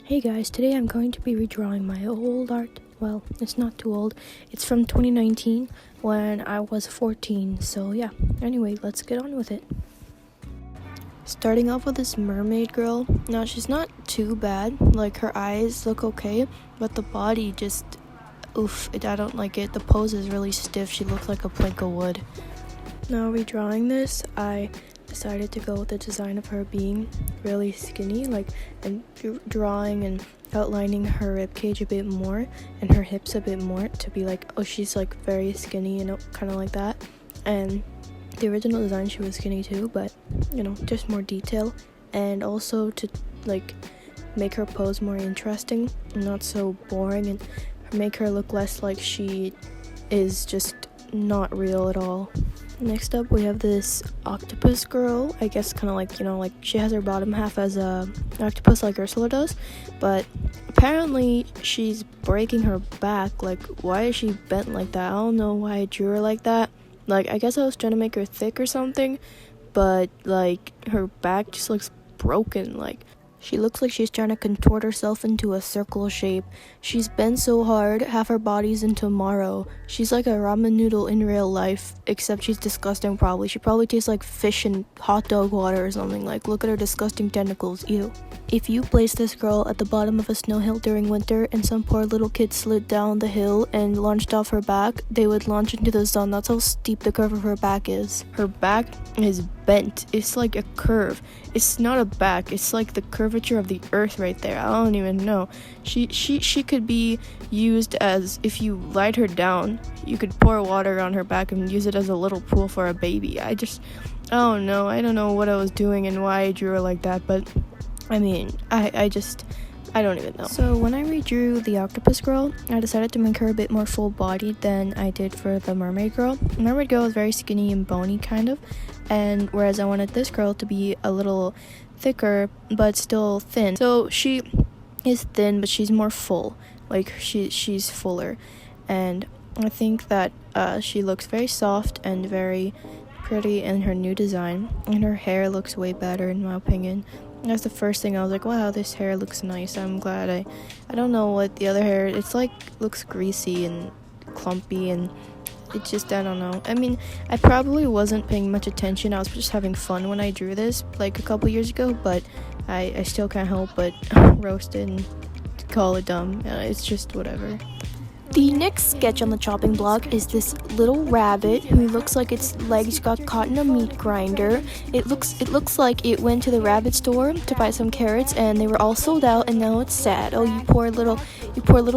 Hey guys, today I'm going to be redrawing my old art. Well, it's not too old. It's from 2019 when I was 14. So yeah, anyway, let's get on with it. Starting off with this Mermaid Girl. Now, she's not too bad. Like, her eyes look okay, but the body just, I don't like it. The pose is really stiff. She looks like a plank of wood. Now, redrawing this, I decided to go with the design of her being really skinny, and drawing and outlining her rib cage a bit more and her hips a bit more to be like, oh, she's like very skinny, kind of like that. And the original design, she was skinny too, but just more detail, and also to like make her pose more interesting and not so boring, and make her look less like she is just not real at all. Next up, we have this Octopus Girl. I guess kind of like she has her bottom half as a octopus like Ursula does, but apparently she's breaking her back. Like, why is she bent like that? I don't know why I drew her like that. Like, I guess I was trying to make her thick or something, but like her back just looks broken. Like, she looks like she's trying to contort herself into a circle shape. She's bent so hard, half her body's in tomorrow. She's like a ramen noodle in real life, except she's disgusting probably. She probably tastes like fish and hot dog water or something. Like, look at her disgusting tentacles, ew. If you placed this girl at the bottom of a snow hill during winter and some poor little kid slid down the hill and launched off her back, they would launch into the sun. That's how steep the curve of her back is. Her back is bent. It's like a curve. It's not a back. It's like the curvature of the earth right there. I don't even know. She could be used as, if you lied her down, you could pour water on her back and use it as a little pool for a baby. I don't know. I don't know what I was doing and why I drew her like that, but I mean, I don't even know. So when I redrew the Octopus Girl, I decided to make her a bit more full-bodied than I did for the Mermaid Girl. The Mermaid Girl is very skinny and bony, kind of, and whereas I wanted this girl to be a little thicker, but still thin. So she is thin, but she's more full. Like, she's fuller, and I think that she looks very soft and very pretty in her new design, and her hair looks way better in my opinion. That's the first thing I was like, wow, this hair looks nice. I'm glad I don't know what the other hair, it's like, looks greasy and clumpy, and it just, I don't know. I mean, I probably wasn't paying much attention. I was just having fun when I drew this, like, a couple years ago, but I still can't help but roast it and call it dumb. It's just whatever. The next sketch on the chopping block is this little rabbit who looks like its legs got caught in a meat grinder. It looks like it went to the rabbit store to buy some carrots and they were all sold out, and now it's sad. Oh, you poor little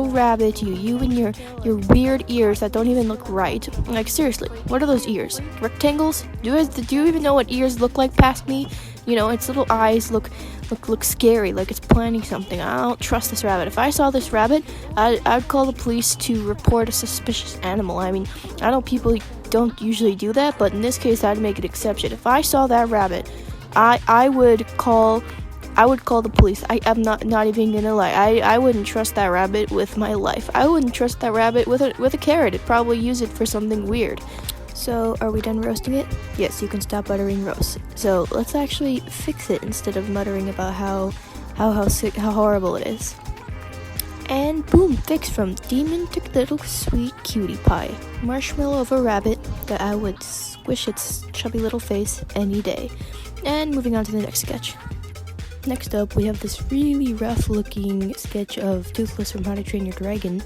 rabbit, you and your weird ears that don't even look right. Like, seriously, what are those ears? Rectangles? Do you even know what ears look like past me? Its little eyes look scary, like it's planning something. I don't trust this rabbit. If I saw this rabbit, I'd call the police to report a suspicious animal. I mean, I know people don't usually do that, but in this case, I'd make an exception. If I saw that rabbit, I would call the police. I'm not even gonna lie. I wouldn't trust that rabbit with my life. I wouldn't trust that rabbit with a carrot. I'd probably use it for something weird. So, are we done roasting it? Yes, you can stop uttering roast. So, let's actually fix it instead of muttering about how horrible it is. And boom, fixed from demon to little sweet cutie pie. Marshmallow of a rabbit that I would squish its chubby little face any day. And moving on to the next sketch. Next up, we have this really rough looking sketch of Toothless from How to Train Your Dragon.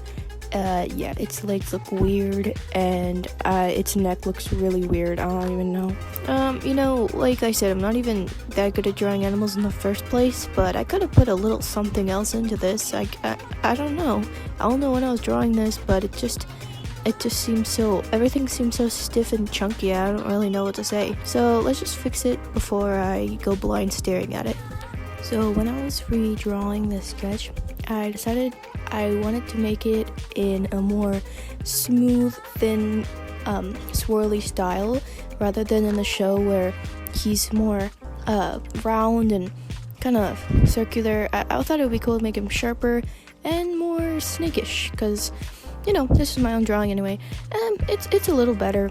Its legs look weird, and its neck looks really weird. I don't even know. Like I said, I'm not even that good at drawing animals in the first place, but I could have put a little something else into this. I don't know. I don't know when I was drawing this, but it just seems everything seems so stiff and chunky. I don't really know what to say. So let's just fix it before I go blind staring at it. So when I was redrawing this sketch, I decided I wanted to make it in a more smooth, thin, swirly style, rather than in the show where he's more round and kind of circular. I thought it would be cool to make him sharper and more snakish, because, this is my own drawing anyway. It's a little better.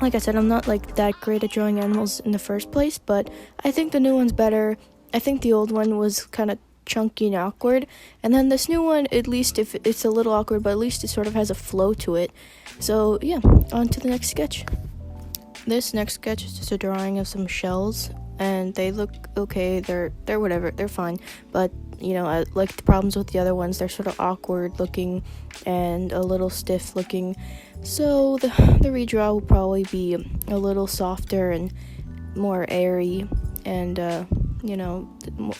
Like I said, I'm not like that great at drawing animals in the first place, but I think the new one's better. I think the old one was kind of chunky and awkward. And then this new one, at least if it's a little awkward, but at least it sort of has a flow to it. So yeah, on to the next sketch. This next sketch is just a drawing of some shells, and they look okay. They're whatever, they're fine. But you know, like the problems with the other ones, they're sort of awkward looking and a little stiff looking. So the redraw will probably be a little softer and more airy, and you know,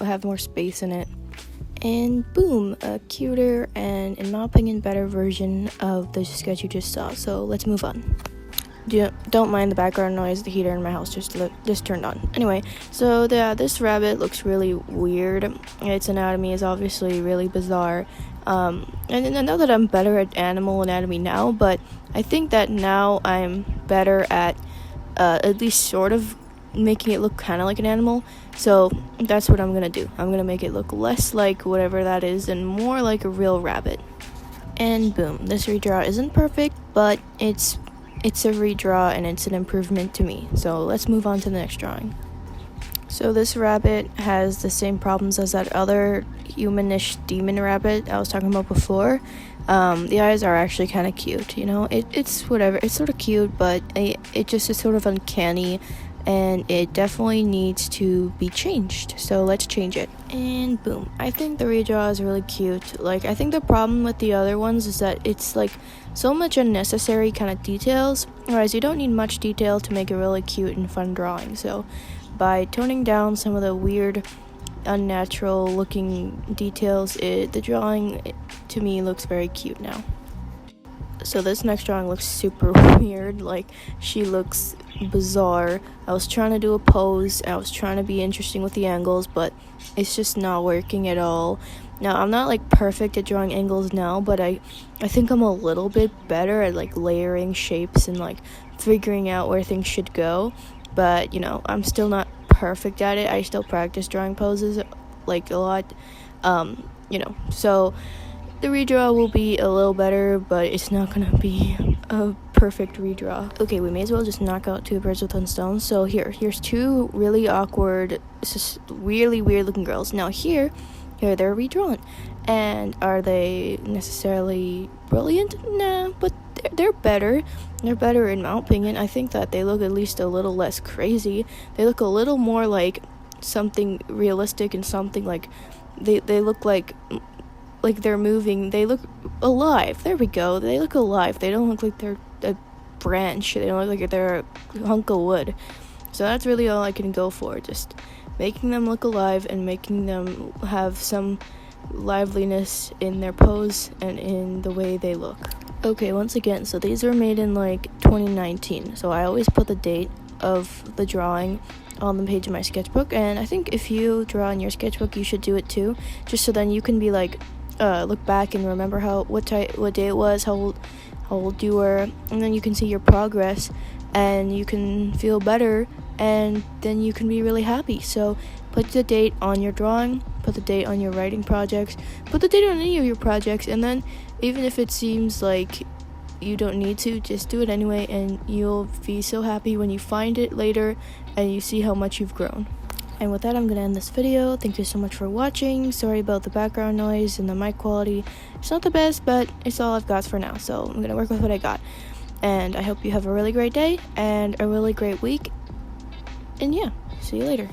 have more space in it. And boom, a cuter and, in my opinion, better version of the sketch you just saw. So let's move on. Don't mind the background noise. The heater in my house just turned on. Anyway, so this rabbit looks really weird. Its anatomy is obviously really bizarre. And I know that I'm better at animal anatomy now, but I think that now I'm better at least sort of making it look kind of like an animal. So that's what I'm gonna do. I'm gonna make it look less like whatever that is and more like a real rabbit. And boom, this redraw isn't perfect, but it's a redraw and it's an improvement to me. So let's move on to the next drawing. So this rabbit has the same problems as that other humanish demon rabbit I was talking about before. The eyes are actually kind of cute, you know. It's whatever. It's sort of cute, but it just is sort of uncanny, and it definitely needs to be changed. So let's change it. And boom, I think the redraw is really cute. Like, I think the problem with the other ones is that it's like so much unnecessary kind of details, whereas you don't need much detail to make a really cute and fun drawing. So by toning down some of the weird, unnatural looking details, the drawing to me looks very cute now. So this next drawing looks super weird. Like, she looks bizarre. I was trying to do a pose, I was trying to be interesting with the angles, but it's just not working at all. Now, I'm not like perfect at drawing angles now, but I think I'm a little bit better at like layering shapes and like figuring out where things should go. But you know, I'm still not perfect at it. I still practice drawing poses like a lot, you know. So the redraw will be a little better, but it's not gonna be a perfect redraw. Okay, we may as well just knock out two birds with one stone. So here's two really awkward, just really weird looking girls. Now here they're redrawn. And are they necessarily brilliant? Nah, but they're better. They're better in my opinion. I think that they look at least a little less crazy. They look a little more like something realistic and something like they look like they're moving. They look alive. There we go. They look alive. They don't look like they're a branch. They don't look like they're a hunk of wood. So that's really all I can go for. Just making them look alive and making them have some liveliness in their pose and in the way they look. Okay, once again, so these were made in like 2019. So I always put the date of the drawing on the page of my sketchbook, and I think if you draw in your sketchbook, you should do it too, just so then you can be like look back and remember what day it was, how old you were, and then you can see your progress and you can feel better, and then you can be really happy. So put the date on your drawing, put the date on your writing projects, put the date on any of your projects, and then even if it seems like you don't need to, just do it anyway, and you'll be so happy when you find it later and you see how much you've grown. And with that, I'm going to end this video. Thank you so much for watching. Sorry about the background noise and the mic quality. It's not the best, but it's all I've got for now, so I'm going to work with what I got. And I hope you have a really great day and a really great week. And yeah, see you later.